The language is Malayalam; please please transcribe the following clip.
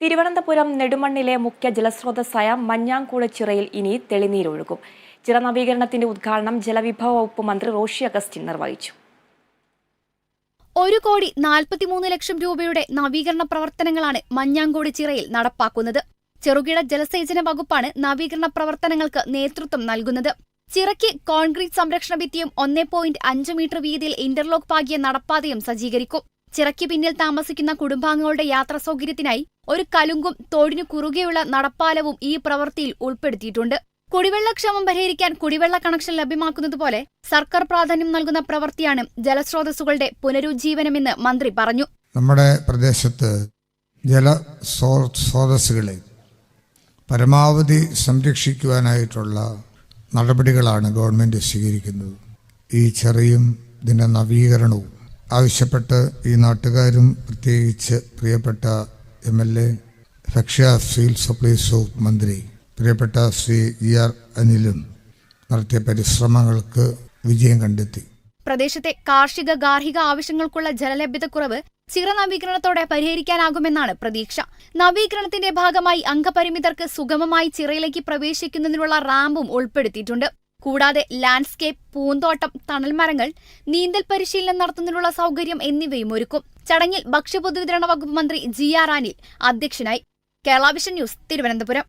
തിരുവനന്തപുരം നെടുമണ്ണിലെ മുഖ്യ ജലസ്രോതസ്സായ മഞ്ഞാംകൂട് ചിറയിൽ ഇനി തെളിനീരൊഴുകും. ചിറ നവീകരണത്തിന്റെ ഉദ്ഘാടനം ജലവിഭവ വകുപ്പ് മന്ത്രി റോഷി അഗസ്റ്റിൻ നിർവഹിച്ചു. 1,43,00,000 രൂപയുടെ നവീകരണ പ്രവർത്തനങ്ങളാണ് മഞ്ഞാംകൂട് ചിറയിൽ നടപ്പാക്കുന്നത്. ചെറുകിട ജലസേചന വകുപ്പാണ് നവീകരണ പ്രവർത്തനങ്ങൾക്ക് നേതൃത്വം നൽകുന്നത്. ചിറയ്ക്ക് കോൺക്രീറ്റ് സംരക്ഷണ ഭിത്തിയും 1.5 മീറ്റർ വീതിയിൽ ഇന്റർലോക്ക് പാകിയ നടപ്പാതയും സജ്ജീകരിക്കും. ചിറയ്ക്ക് പിന്നിൽ താമസിക്കുന്ന കുടുംബാംഗങ്ങളുടെ യാത്രാ സൗകര്യത്തിനായി ഒരു കലുങ്കും തോടിനു കുറുകെയുള്ള നടപ്പാലവും ഈ പ്രവൃത്തിയിൽ ഉൾപ്പെടുത്തിയിട്ടുണ്ട്. കുടിവെള്ളക്ഷാമം പരിഹരിക്കാൻ കുടിവെള്ള കണക്ഷൻ ലഭ്യമാക്കുന്നതുപോലെ സർക്കാർ പ്രാധാന്യം നൽകുന്ന പ്രവൃത്തിയാണ് ജലസ്രോതസ്സുകളുടെ പുനരുജ്ജീവനമെന്ന് മന്ത്രി പറഞ്ഞു. നമ്മുടെ പ്രദേശത്ത് ജലസ്രോതസ്സുകളെ പരമാവധി സംരക്ഷിക്കുവാനായിട്ടുള്ള നടപടികളാണ് ഗവൺമെന്റ് സ്വീകരിക്കുന്നത്. ഈ ചെറിയും ഇതിന്റെ നവീകരണവും ആവശ്യപ്പെട്ട് ഈ നാട്ടുകാരും പ്രത്യേകിച്ച് പ്രിയപ്പെട്ട MLA ഭക്ഷ്യ സിവിൽ സപ്ലൈസ് വകുപ്പ് മന്ത്രി പ്രിയപ്പെട്ട ശ്രീ ER അനിലും നടത്തിയ പരിശ്രമങ്ങൾക്ക് വിജയം കണ്ടെത്തി. പ്രദേശത്തെ കാർഷിക ഗാർഹിക ആവശ്യങ്ങൾക്കുള്ള ജലലഭ്യതക്കുറവ് ചിറ നവീകരണത്തോടെ പരിഹരിക്കാനാകുമെന്നാണ് പ്രതീക്ഷ. നവീകരണത്തിന്റെ ഭാഗമായി അംഗപരിമിതർക്ക് സുഗമമായി ചിറയിലേക്ക് പ്രവേശിക്കുന്നതിനുള്ള റാമ്പും ഉൾപ്പെടുത്തിയിട്ടുണ്ട്. കൂടാതെ ലാൻഡ്സ്കേപ്പ്, പൂന്തോട്ടം, തണൽമരങ്ങൾ, നീന്തൽ പരിശീലനം നടത്തുന്നതിനുള്ള സൗകര്യം എന്നിവയും ഒരുക്കും. ചടങ്ങിൽ ഭക്ഷ്യപൊതുവിതരണ വകുപ്പ് മന്ത്രി GR അനിൽ അധ്യക്ഷനായി. Kerala vision news, Thiruvananthapuram.